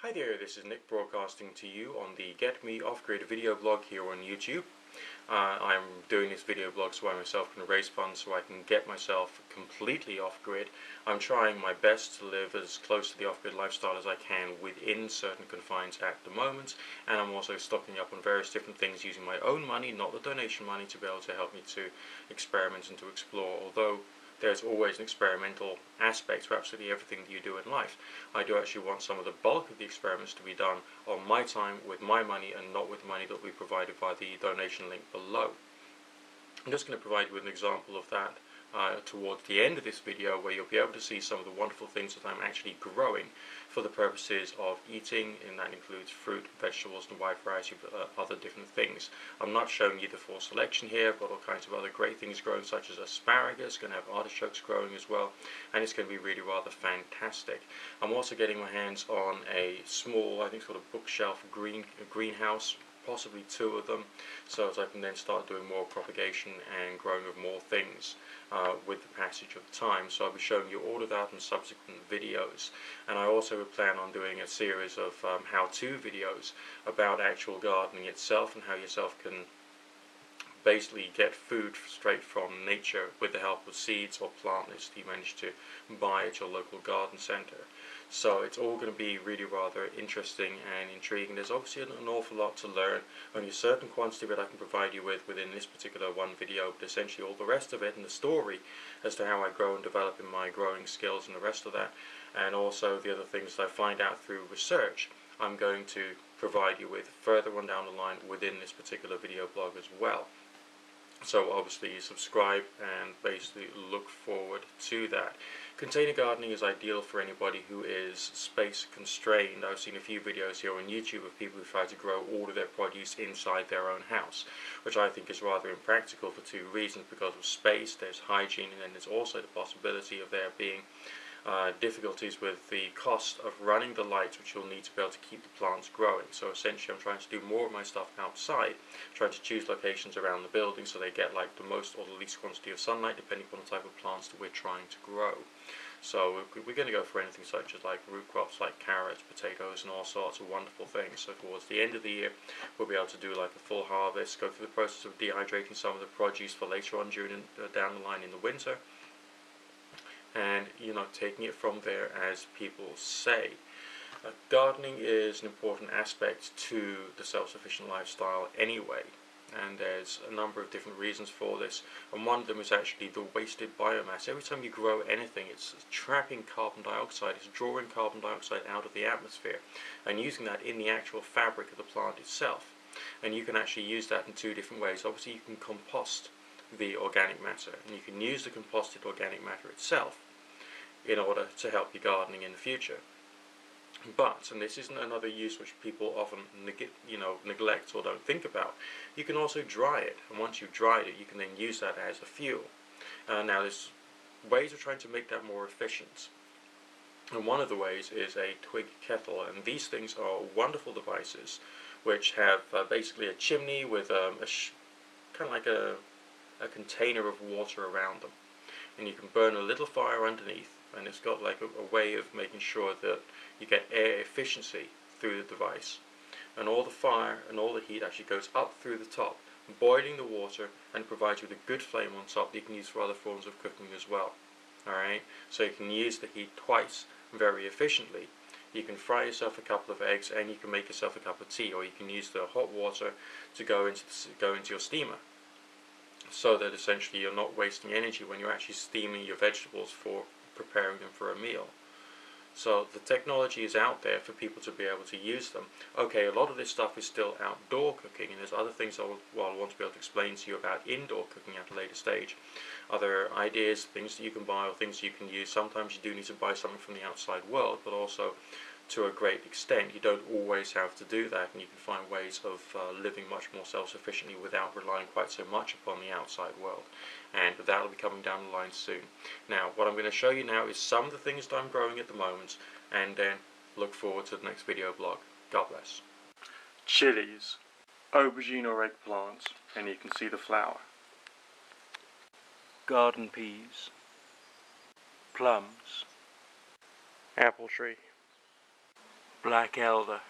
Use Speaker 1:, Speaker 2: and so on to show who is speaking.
Speaker 1: Hi there, this is Nick broadcasting to you on the Get Me Off Grid video blog here on YouTube. I'm doing this video blog so I myself can raise funds so I can get myself completely off grid. I'm trying my best to live as close to the off-grid lifestyle as I can within certain confines at the moment, and I'm also stocking up on various different things using my own money, not the donation money, to be able to help me to experiment and to explore. Although there's always an experimental aspect to absolutely everything that you do in life, I do actually want some of the bulk of the experiments to be done on my time with my money and not with money that will be provided by the donation link below. I'm just going to provide you with an example of that towards the end of this video, where you'll be able to see some of the wonderful things that I'm actually growing for the purposes of eating, and that includes fruit, vegetables, and a wide variety of other different things. I'm not showing you the full selection here. I've got all kinds of other great things growing, such as asparagus, going to have artichokes growing as well, and it's going to be really rather fantastic. I'm also getting my hands on a small, I think sort of bookshelf greenhouse, possibly two of them, so as I can then start doing more propagation and growing of more things with the passage of time. So I'll be showing you all of that in subsequent videos, and I also plan on doing a series of how-to videos about actual gardening itself and how yourself can basically get food straight from nature with the help of seeds or plant lists that you manage to buy at your local garden centre. So it's all going to be really rather interesting and intriguing. There's obviously an awful lot to learn. Only a certain quantity that I can provide you with within this particular one video, but essentially all the rest of it and the story as to how I grow and develop in my growing skills and the rest of that, and also the other things that I find out through research, I'm going to provide you with further on down the line within this particular video blog as well. So obviously subscribe and basically look forward to that. Container gardening is ideal for anybody who is space constrained. I've seen a few videos here on YouTube of people who try to grow all of their produce inside their own house, which I think is rather impractical for two reasons. Because of space, there's hygiene, and then there's also the possibility of there being difficulties with the cost of running the lights which you'll need to be able to keep the plants growing. So essentially I'm trying to do more of my stuff outside, trying to choose locations around the building so they get like the most or the least quantity of sunlight depending upon the type of plants that we're trying to grow. So we're going to go for anything such as like root crops like carrots, potatoes, and all sorts of wonderful things. So towards the end of the year we'll be able to do like a full harvest, go through the process of dehydrating some of the produce for later on down the line in the winter, and taking it from there, as people say. Gardening is an important aspect to the self-sufficient lifestyle anyway, and there's a number of different reasons for this, and one of them is actually the wasted biomass. Every time you grow anything, it's trapping carbon dioxide, it's drawing carbon dioxide out of the atmosphere and using that in the actual fabric of the plant itself. And you can actually use that in two different ways. Obviously you can compost the organic matter, and you can use the composted organic matter itself in order to help your gardening in the future. But, and this isn't another use which people often neglect or don't think about, you can also dry it, and once you've dried it you can then use that as a fuel. Now there's ways of trying to make that more efficient, and one of the ways is a twig kettle, and these things are wonderful devices which have basically a chimney with kind of like a container of water around them, and you can burn a little fire underneath, and it's got like a way of making sure that you get air efficiency through the device, and all the fire and all the heat actually goes up through the top, boiling the water, and provides you with a good flame on top that you can use for other forms of cooking as well. Alright, so you can use the heat twice very efficiently. You can fry yourself a couple of eggs, and you can make yourself a cup of tea, or you can use the hot water to go into your steamer, so that essentially you're not wasting energy when you're actually steaming your vegetables for preparing them for a meal. So the technology is out there for people to be able to use them. Okay, a lot of this stuff is still outdoor cooking, and there's other things I want to be able to explain to you about indoor cooking at a later stage. Other ideas, things that you can buy or things you can use. Sometimes you do need to buy something from the outside world, but also to a great extent you don't always have to do that, and you can find ways of living much more self-sufficiently without relying quite so much upon the outside world, and that will be coming down the line soon. Now what I'm going to show you now is some of the things that I'm growing at the moment, and then look forward to the next video blog. God bless. Chilies, aubergine or eggplants, and you can see the flower. Garden peas, plums, apple tree,
Speaker 2: black elder.